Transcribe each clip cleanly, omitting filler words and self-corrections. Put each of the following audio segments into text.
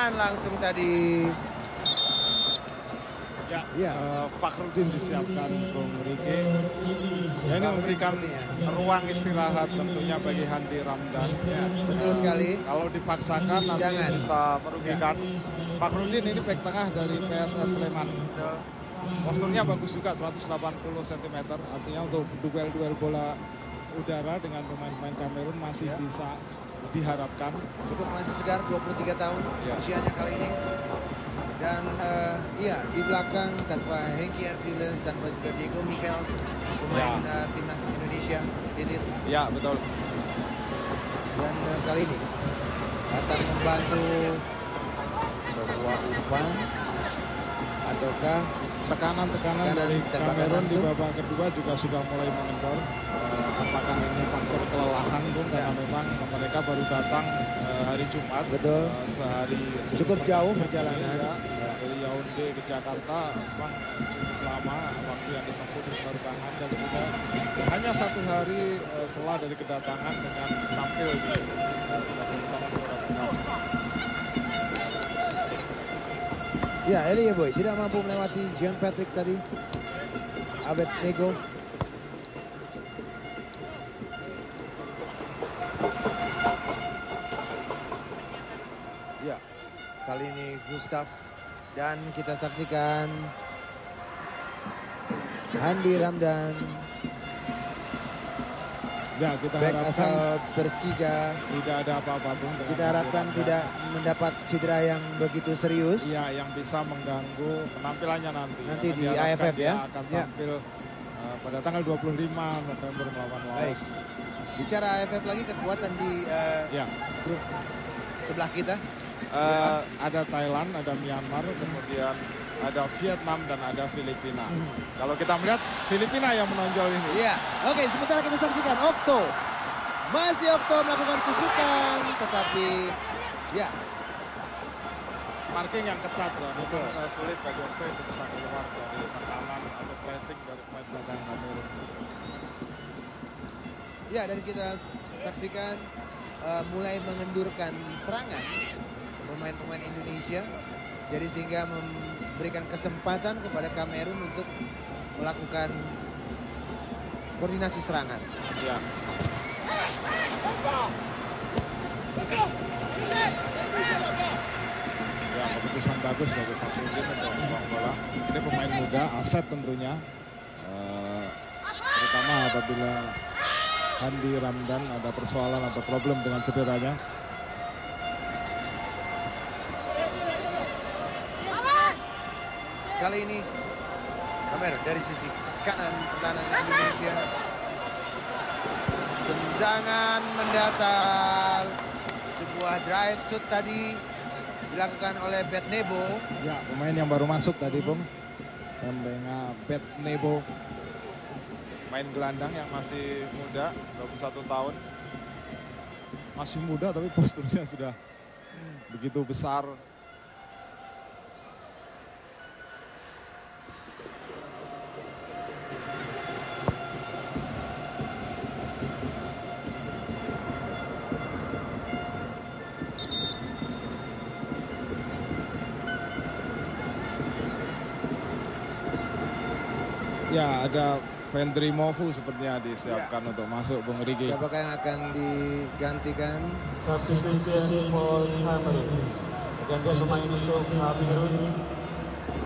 tendangan langsung tadi. Ya, Fakhrudin disiapkan Bung Riki. Ya, ini memberikan ruang istirahat tentunya bagi Handi Ramdan. Ya, betul sekali. Kalau dipaksakan nanti bisa merugikan. Fakhrudin ini bek tengah dari PSS Sleman. Betul. Posturnya bagus juga, 180 cm. Artinya untuk duel-duel bola udara dengan pemain-pemain Kamerun masih bisa diharapkan. Cukup masih segar, 23 tahun usianya kali ini. Dan di belakang tanpa Henki Erdiles, tanpa juga Diego Michels, pemain timnas Indonesia, Titis. Ya, betul. Dan kali ini datang membantu sebuah umpan ataukah tekanan dari Kamerun di babak kedua juga sudah mulai mengendor. Apakah ini faktor kelelahan, Bung? Karena memang mereka baru datang hari Jumat. Betul. Sehari cukup jauh perjalanan. Dari Yaounde ke Jakarta memang cukup lama waktu yang ditempuh untuk penerbangan, dan sudah hanya 1 hari setelah dari kedatangan dengan tampil di Stadion Utama Gelora Bung Karno. Ya, Elie Boy tidak mampu melewati Jean Patrick tadi. Abednego. Ya, kali ini Gustaf. Dan kita saksikan Handi Ramdan. Ya, kita Bek harapkan asal Persija. Tidak ada apa-apa, Bung. Kita harapkan tidak mendapat cedera yang begitu serius. Iya, yang bisa mengganggu penampilannya nanti. Nanti di AFF dia ya. akan tampil pada tanggal 25 November melawan Laos. Bicara AFF lagi, kekuatan di grup sebelah kita. Ada Thailand, ada Myanmar, kemudian ada Vietnam dan ada Filipina. Kalau kita melihat Filipina yang menonjol ini. Iya. Oke, sementara kita saksikan Okto. Masih Okto melakukan tusukan, tetapi marking yang ketat ya. Betul. Sulit bagi Okto untuk bisa keluar dari tekanan atau pressing dari pemain belakang Kamerun. Ya, dan kita saksikan mulai mengendurkan serangan pemain-pemain Indonesia. Jadi sehingga memberikan kesempatan kepada Kamerun untuk melakukan koordinasi serangan. Ya. Ya, keputusan bagus dari Fakhrudin untuk membuang bola. Ini pemain muda, aset tentunya. Terutama apabila Handi Ramdan ada persoalan atau problem dengan cederanya. Kali ini Kamerun dari sisi kanan pertahanan Indonesia. Tendangan mendatar. Sebuah drive shoot tadi dilakukan oleh Bednego. Ya, pemain yang baru masuk tadi, Bung. Pembela Bednego. Main gelandang yang masih muda, 21 tahun. Masih muda tapi posturnya sudah begitu besar. Ya, ada Vendry Mofu sepertinya disiapkan untuk masuk, Bung Riki. Siapakah yang akan digantikan? Substitution for Cameroon. Gantian pemain untuk Cameroon.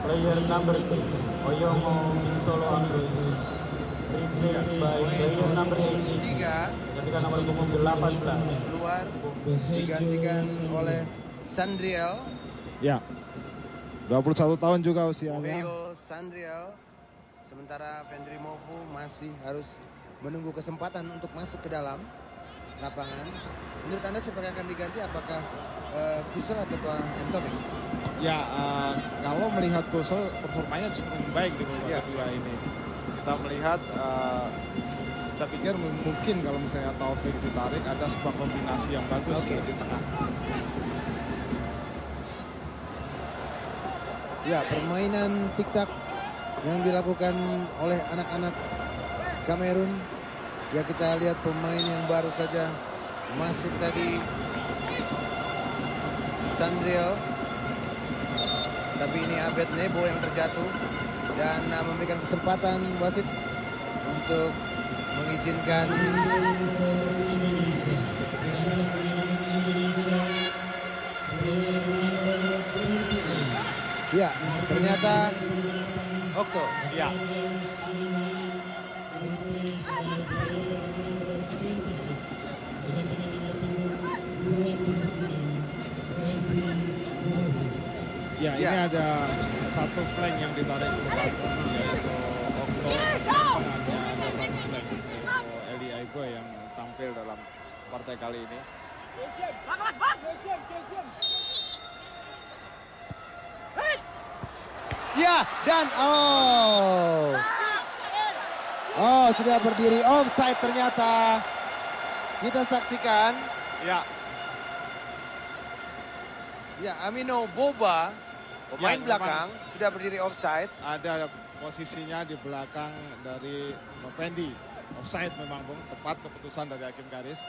Player number 3, Oyomo Mintolo Andres. Replaced by player number 18. Gantikan nomor punggung 18. Keluar, digantikan oleh Sandriel. Ya, 21 tahun juga usianya. Oveil Sandriel. Sementara Vendry Mofu masih harus menunggu kesempatan untuk masuk ke dalam lapangan. Menurut Anda siapa yang akan diganti? Apakah Kusel atau Mtobik? Ya, kalau melihat Kusel performanya justru baik di babak kedua ini. Kita melihat, saya pikir mungkin kalau misalnya Taufik ditarik ada sebuah kombinasi yang bagus di tengah. Ya, permainan tik-tak yang dilakukan oleh anak-anak Kamerun. Ya, kita lihat pemain yang baru saja masuk tadi, Sandriel. Tapi ini Abed Nebo yang terjatuh dan memberikan kesempatan wasit untuk mengizinkan ya, ternyata Okto. Ya. Ya, ini ada satu flank yang ditarik ke belakang, yaitu Okto. Hanya ada satu flank, yaitu Eli Aiboy yang tampil dalam partai kali ini. Ya, dan sudah berdiri offside ternyata. Kita saksikan. Ya. Ya, Amino Boba, pemain Ya, belakang, sudah berdiri offside. Ada posisinya di belakang dari Novendi. Offside memang, Bung. Tepat keputusan dari hakim garis.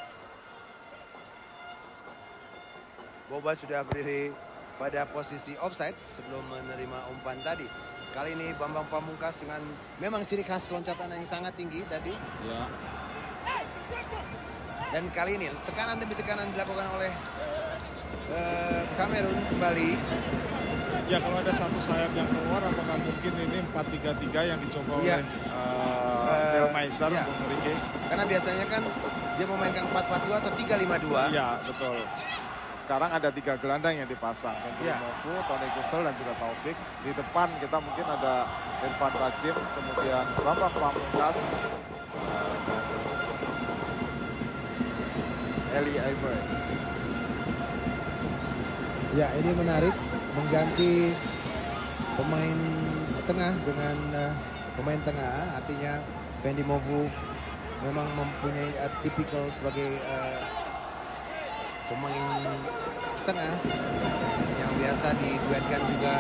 Boba sudah berdiri pada posisi offside sebelum menerima umpan tadi. Kali ini Bambang Pamungkas dengan memang ciri khas loncatan yang sangat tinggi tadi. Ya. Dan kali ini tekanan demi tekanan dilakukan oleh Kamerun kembali. Ya, kalau ada satu sayap yang keluar, apakah mungkin ini 4-3-3 yang dicoba oleh Delmeister, ya. Bung Riki? Karena biasanya kan dia memainkan 4-4-2 atau 3-5-2. Iya, betul. Sekarang ada 3 gelandang yang dipasang. Fendri Ya. Mofu, Tony Gusel, dan juga Taufik. Di depan kita mungkin ada Irfan Rakim, kemudian Bambang Pamungkas, dan Eli Aiboy. Ya, ini menarik mengganti pemain tengah dengan pemain tengah, artinya Fendi Movu memang mempunyai tipikal sebagai pemain tengah yang biasa diduetkan juga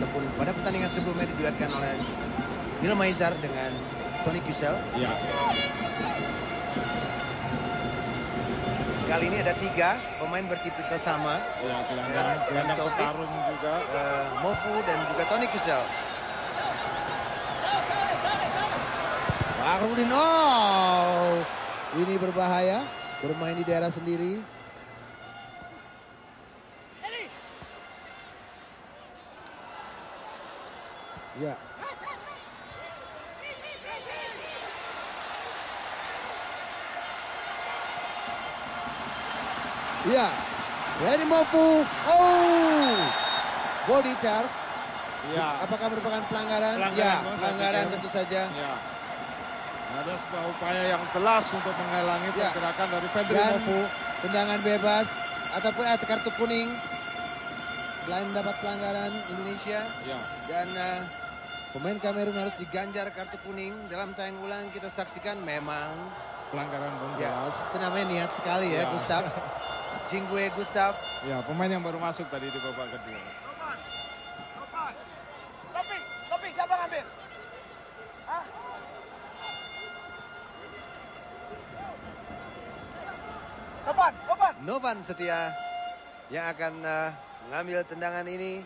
ataupun pada pertandingan sebelumnya diduetkan oleh Neil Maizar dengan Tony Gusel. Ya. Kali ini ada 3 pemain bertipikal sama. Ya, gelandang Taufik, petarung juga. Mofu dan juga Tony Gusel. Fakhrudin, ini berbahaya, bermain di daerah sendiri. Ya. Ya, Fendi Mofu, body charge. Ya. Apakah merupakan pelanggaran? Pelanggaran, Ya, Bang, pelanggaran saya pikir. tentu saja. Ya. Ada sebuah upaya yang jelas untuk menghalangi Ya. pergerakan dari Fendri Dan Mofu. tendangan bebas ataupun kartu kuning selain mendapat pelanggaran Indonesia. Ya. Dan pemain Kamerun harus diganjar kartu kuning. Dalam tayang ulang kita saksikan memang Pelanggaran, Bung, ya, jelas. itu namanya niat sekali ya, Ya. Gustav. Jinggue Gustav. Ya, pemain yang baru masuk tadi di babak kedua. Topik, siapa ngambil? Hah? Topan. Novan Setia yang akan mengambil tendangan ini.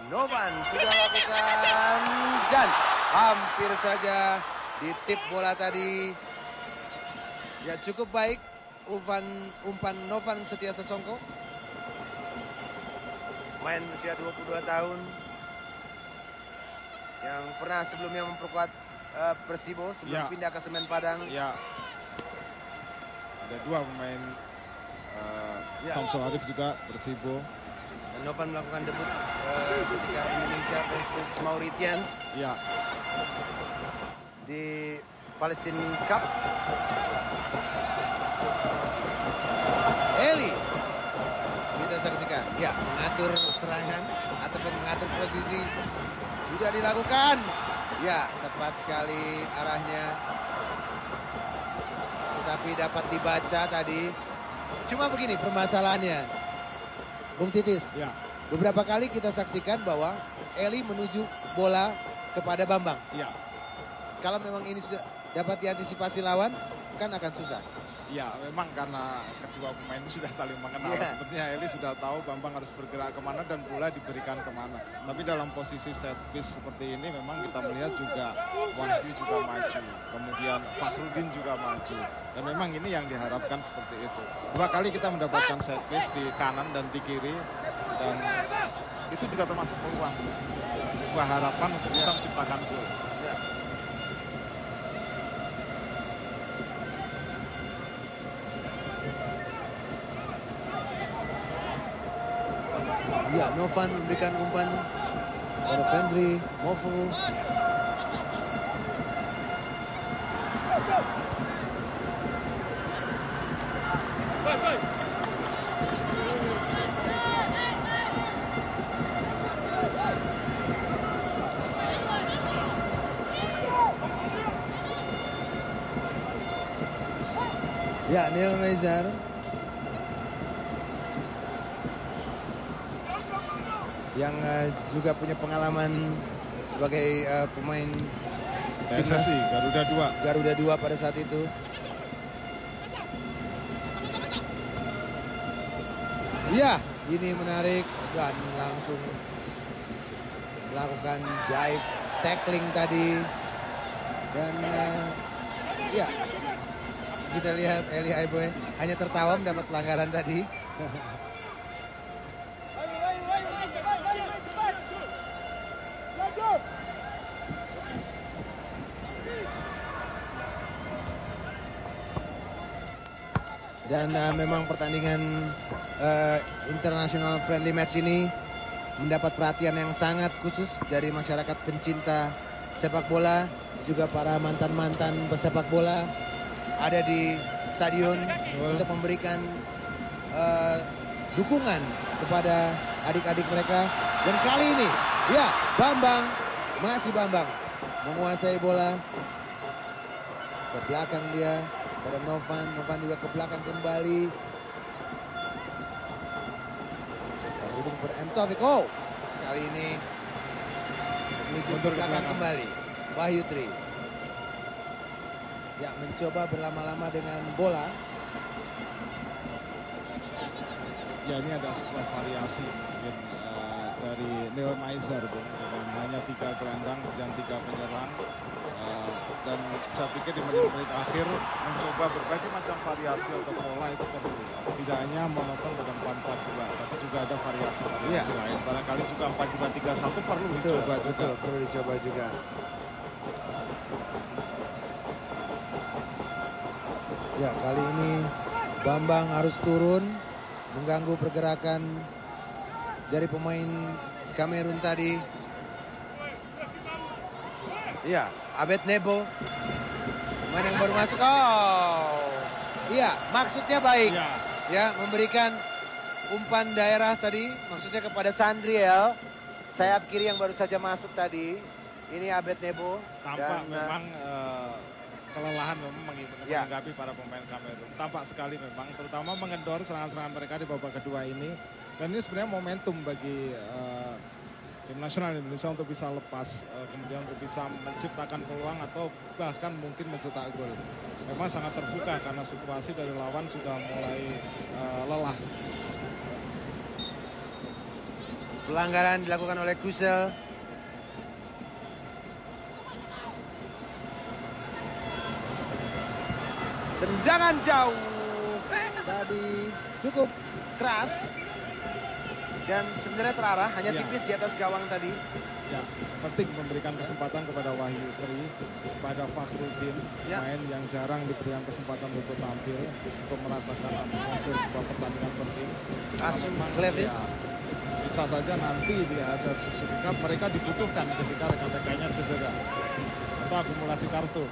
Novan sudah lakukan dan hampir saja ditip bola tadi. Ya, cukup baik umpan Novan Setia Sasongko. Main usia 22 tahun yang pernah sebelumnya memperkuat Persibo sebelum Ya. pindah ke Semen Padang. Ya. Ada 2 pemain Ya. Samsul Arif juga Persibo. Dan Novan melakukan debut ketika Indonesia versus Mauritians Ya. di Palestine Cup. Eli, kita saksikan, ya, mengatur serangan ataupun mengatur posisi sudah dilakukan. Ya, tepat sekali arahnya. Tetapi dapat dibaca tadi. Cuma begini permasalahannya, Bung Titis. Ya. Beberapa kali kita saksikan bahwa Eli menuju bola kepada Bambang. Ya. Kalau memang ini sudah dapat diantisipasi lawan, kan akan susah. Ya, memang karena kedua pemain ini sudah saling mengenal. Sepertinya Eli sudah tahu Bambang harus bergerak kemana dan bola diberikan kemana. Tapi dalam posisi set piece seperti ini memang kita melihat juga Wahyu juga maju. Kemudian Fakhrudin juga maju. Dan memang ini yang diharapkan seperti itu. 2 kali kita mendapatkan set piece di kanan dan di kiri. Dan itu juga termasuk peluang. Sebuah harapan untuk bisa menciptakan gol. Ya, Novan memberikan umpan kepada Fendry Mofo. Ya, Neil Meiser. Yang juga punya pengalaman sebagai pemain PSSI Garuda 2 pada saat itu. Ya, ini menarik dan langsung melakukan dive tackling tadi. Dan ya, kita lihat Eli Aiboy hanya tertawa mendapat pelanggaran tadi. Dan memang pertandingan international friendly match ini mendapat perhatian yang sangat khusus dari masyarakat pencinta sepak bola. Juga para mantan-mantan pesepak bola ada di stadion untuk memberikan dukungan kepada adik-adik mereka. Dan kali ini, ya, Bambang menguasai bola. Ke belakang dia. Pada Novan juga ke belakang kembali. Berhubung kepada M. Taufik. Oh, kali ini menuju ke belakang kembali. Wahyu Tri. Ya, mencoba berlama-lama dengan bola. Ya, ini ada sebuah variasi mungkin dari Neil Meiser dengan hanya 3 gelandang dan 3 penyerang. Dan saya pikir di menit-menit akhir mencoba berbagai macam variasi atau pola itu perlu. Tidak hanya monoton pada 4-4-2, tapi juga ada variasi-variasi lain. Barangkali juga 4-2-3-1 perlu dicoba juga. Perlu dicoba juga. Ya, kali ini Bambang harus turun mengganggu pergerakan dari pemain Kamerun tadi. Iya, Abed Nebo, pemain yang baru masuk. Oh, iya, maksudnya baik. Ya, memberikan umpan daerah tadi, maksudnya kepada Sandriel, sayap kiri yang baru saja masuk tadi. Ini Abed Nebo. Tampak memang kelelahan memang menghinggapi para pemain Kamerun. Tampak sekali memang, terutama mengendor serangan-serangan mereka di babak kedua ini. Dan ini sebenarnya momentum bagi tim nasional Indonesia untuk bisa lepas, kemudian untuk bisa menciptakan peluang atau bahkan mungkin mencetak gol. Memang sangat terbuka karena situasi dari lawan sudah mulai lelah. Pelanggaran dilakukan oleh Kusel. Tendangan jauh. Tadi cukup keras. Dan sebenarnya terarah, hanya tipis di atas gawang tadi. Ya, penting memberikan kesempatan kepada Wahyu Tri, kepada Fakhrudin, pemain yang jarang diberikan kesempatan untuk tampil, untuk merasakan atmosfer sebuah pertandingan penting. Asum Clevis. Bisa saja nanti di AFF Suzuki Cup mereka dibutuhkan ketika rekan-rekannya cedera atau akumulasi kartu.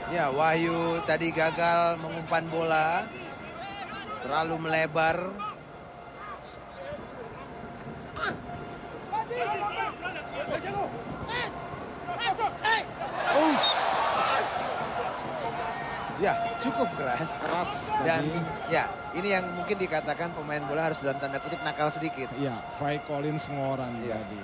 Ya, Wahyu tadi gagal mengumpan bola, terlalu melebar. Ya, cukup keras. Dan ya, ini yang mungkin dikatakan pemain bola harus dalam tanda kutip nakal sedikit. Iya, Faye Collins Ngoran tadi.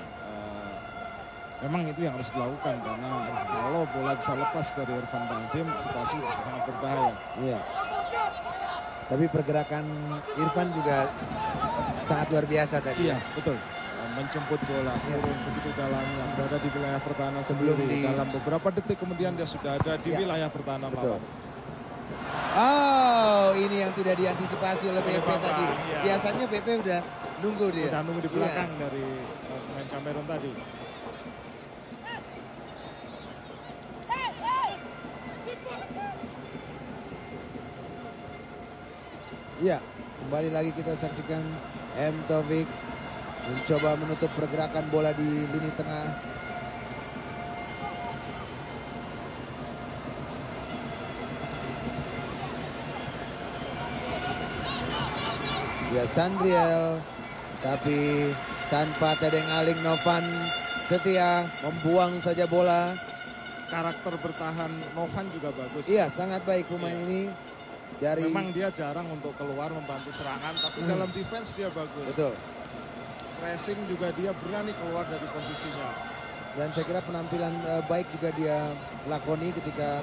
memang itu yang harus dilakukan karena kalau bola bisa lepas dari Irfan Bahdim, situasi bisa sangat berbahaya. Iya. Tapi pergerakan Irfan juga sangat luar biasa tadi. Iya, betul. Menjemput bola, turun begitu dalamnya, berada di wilayah pertahanan Sebelum sendiri. Dalam beberapa detik kemudian dia sudah ada di wilayah pertahanan lawan. Oh, ini yang tidak diantisipasi oleh BP Bapak, tadi. iya. Biasanya BP udah nunggu dia. Udah nunggu di belakang dari pemain Kamerun tadi. Iya, kembali lagi kita saksikan M. Taufik mencoba menutup pergerakan bola di lini tengah. Ya, Sandriel, tapi tanpa tedeng aling Novan Setia membuang saja bola. Karakter bertahan Novan juga bagus. Iya, sangat baik pemain ini. Dari Memang dia jarang untuk keluar membantu serangan, tapi dalam defense dia bagus. betul. Pressing juga dia berani keluar dari posisinya. Dan saya kira penampilan baik juga dia lakoni ketika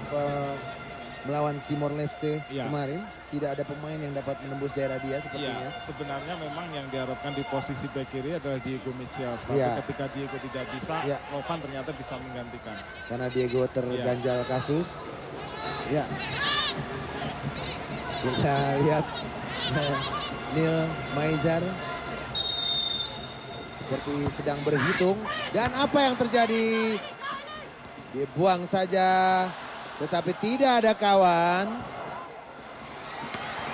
melawan Timor Leste kemarin. Tidak ada pemain yang dapat menembus daerah dia sepertinya. Sebenarnya memang yang diharapkan di posisi back kiri adalah Diego Michels. Tapi ketika Diego tidak bisa, Novan ternyata bisa menggantikan. Karena Diego terganjal kasus. Ya. Kita lihat Neil Maizar seperti sedang berhitung. Dan apa yang terjadi? Dibuang saja. Tetapi tidak ada kawan.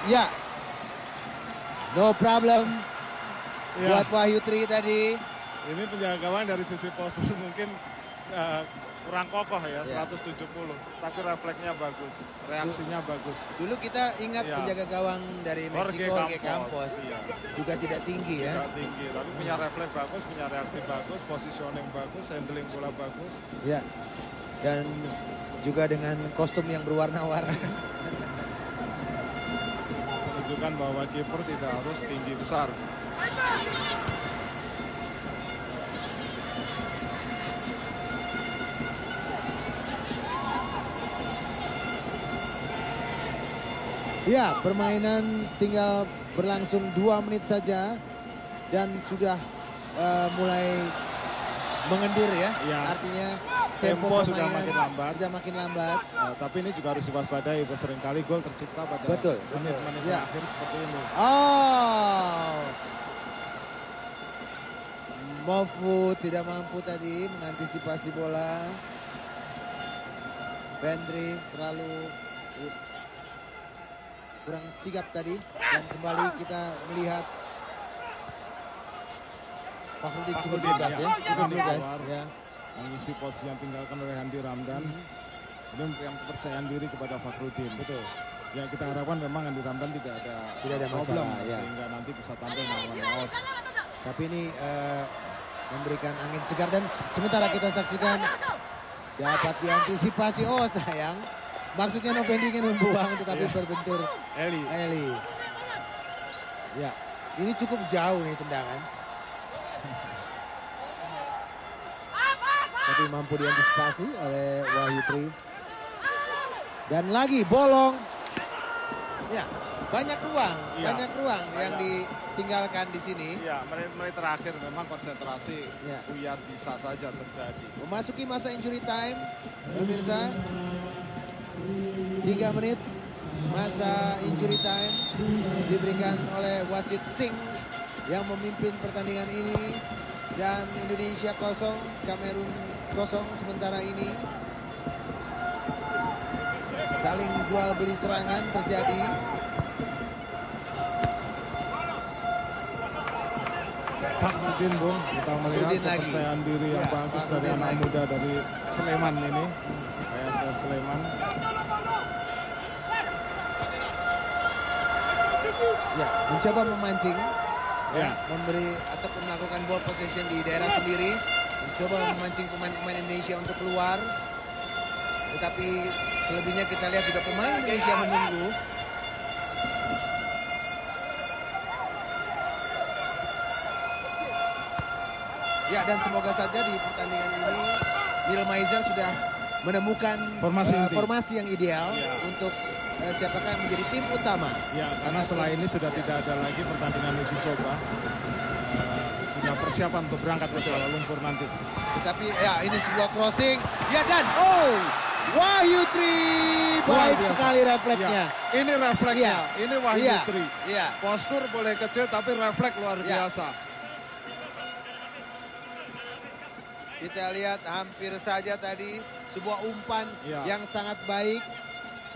Ya. No problem. Buat Wahyu Tri tadi. Ini penjaga gawang dari sisi postur mungkin kurang kokoh ya, 170. Tapi refleksnya bagus, reaksinya bagus. Dulu kita ingat penjaga gawang dari Meksiko, Jorge Campos. Juga tidak tinggi ya. Tidak tinggi, tapi punya refleks bagus, punya reaksi bagus, positioning bagus, handling bola bagus. Ya. Dan juga dengan kostum yang berwarna-warni. Menunjukkan bahwa kiper tidak harus tinggi besar. Ya, permainan tinggal berlangsung 2 menit saja dan sudah mulai mengendur ya. Artinya tempo sudah makin lambat. Tapi ini juga harus diwaspadai, seringkali gol tercipta pada menit-menit terakhir seperti ini. Oh, Mofu tidak mampu tadi mengantisipasi bola. Vendry terlalu kurang sigap tadi. Dan kembali kita melihat Fakhrudin cukup bebas ya. Cukup bebas ya. Mengisi posisi yang tinggalkan oleh Handi Ramdan. Ini memberikan kepercayaan diri kepada Fakhrudin. Betul. Ya kita harapkan memang Handi Ramdan tidak ada masalah ya. Sehingga nanti bisa tampil melawan Laos. Tapi ini memberikan angin segar dan sementara kita saksikan dapat diantisipasi. Oh sayang. Maksudnya Novendi ingin membuang tetapi berbentur Eli. Ya, ini cukup jauh nih tendangan. Tapi mampu diantisipasi oleh Wahyu Tri. Dan lagi bolong. Ya, banyak ruang yang ditinggalkan di sini. Iya, menit-menit terakhir memang konsentrasi buyar bisa saja terjadi. Memasuki masa injury time, pemirsa. 3 menit masa injury time diberikan oleh wasit Singh yang memimpin pertandingan ini. Dan Indonesia 0, Kamerun 0 sementara ini. Saling jual beli serangan terjadi. Fakhrudin, Bung, kita melihat kepercayaan diri yang bagus dari anak muda dari Sleman ini. PSS Sleman. Ya, mencoba memancing. Memberi ataupun melakukan ball possession di daerah sendiri. Mencoba memancing pemain-pemain Indonesia untuk keluar. Tetapi selebihnya kita lihat juga pemain Indonesia menunggu. Ya, dan semoga saja di pertandingan ini Neil Maizer sudah menemukan formasi yang ideal untuk siapakah yang menjadi tim utama. Ya, karena setelah ini sudah tidak ada lagi pertandingan uji coba. Sudah persiapan untuk berangkat ke Kuala Lumpur nanti. Tetapi ya ini sebuah crossing. Ya dan Wahyu Tri baik sekali refleksnya. Ya, ini refleksnya. Ini Wahyu Tri. Iya. Postur boleh kecil tapi refleks luar biasa. Kita lihat hampir saja tadi sebuah umpan yang sangat baik.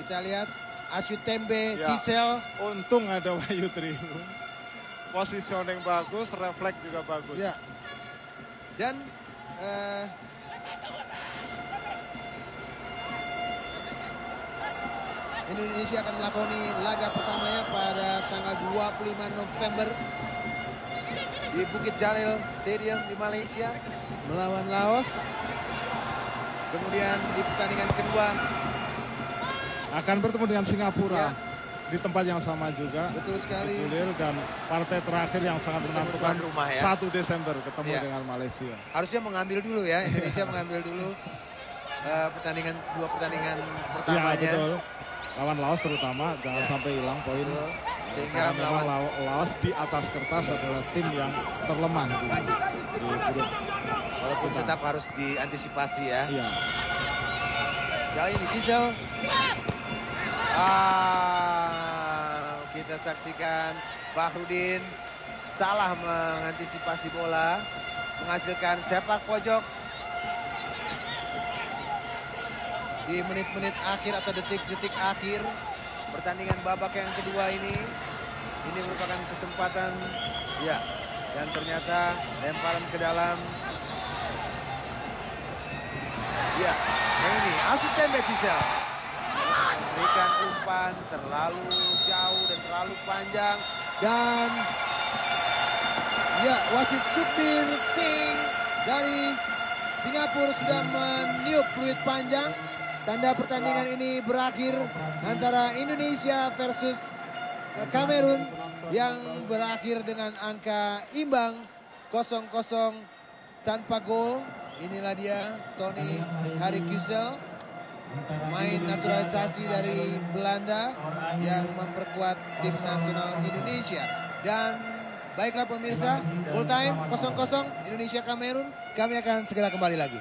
Kita lihat Asyut Tembe, Cisel. Untung ada Wahyu Tri. Positioning bagus, refleks juga bagus. Ya. Dan Indonesia akan melakoni laga pertamanya pada tanggal 25 November di Bukit Jalil Stadium di Malaysia melawan Laos. Kemudian di pertandingan kedua akan bertemu dengan Singapura di tempat yang sama juga. Betul sekali. Dan partai terakhir yang sangat menentukan rumah, 1 Desember ketemu dengan Malaysia. Harusnya mengambil dulu ya, Indonesia mengambil dulu dua pertandingan pertamanya. Ya betul. Lawan Laos terutama jangan sampai hilang poin. Sehingga memang Laos di atas kertas adalah tim yang terlemah di grup. Walaupun tetap harus diantisipasi ya. Iya. Kali ini Cisel. Kita saksikan Fahrudin salah mengantisipasi bola, menghasilkan sepak pojok di menit-menit akhir atau detik-detik akhir pertandingan babak yang kedua ini. Ini merupakan kesempatan dan ternyata lemparan ke dalam. Ini Asyut Tembe Cisel memberikan umpan terlalu jauh dan terlalu panjang, dan wasit Sukhbir Singh dari Singapura sudah meniup fluid panjang. Tanda pertandingan ini berakhir antara Indonesia versus Kamerun yang berakhir dengan angka imbang 0-0 tanpa gol. Inilah dia Tony Harikusel, pemain naturalisasi dari Belanda yang memperkuat tim nasional Indonesia. Dan baiklah pemirsa, full time 0-0 Indonesia Kamerun. Kami akan segera kembali lagi.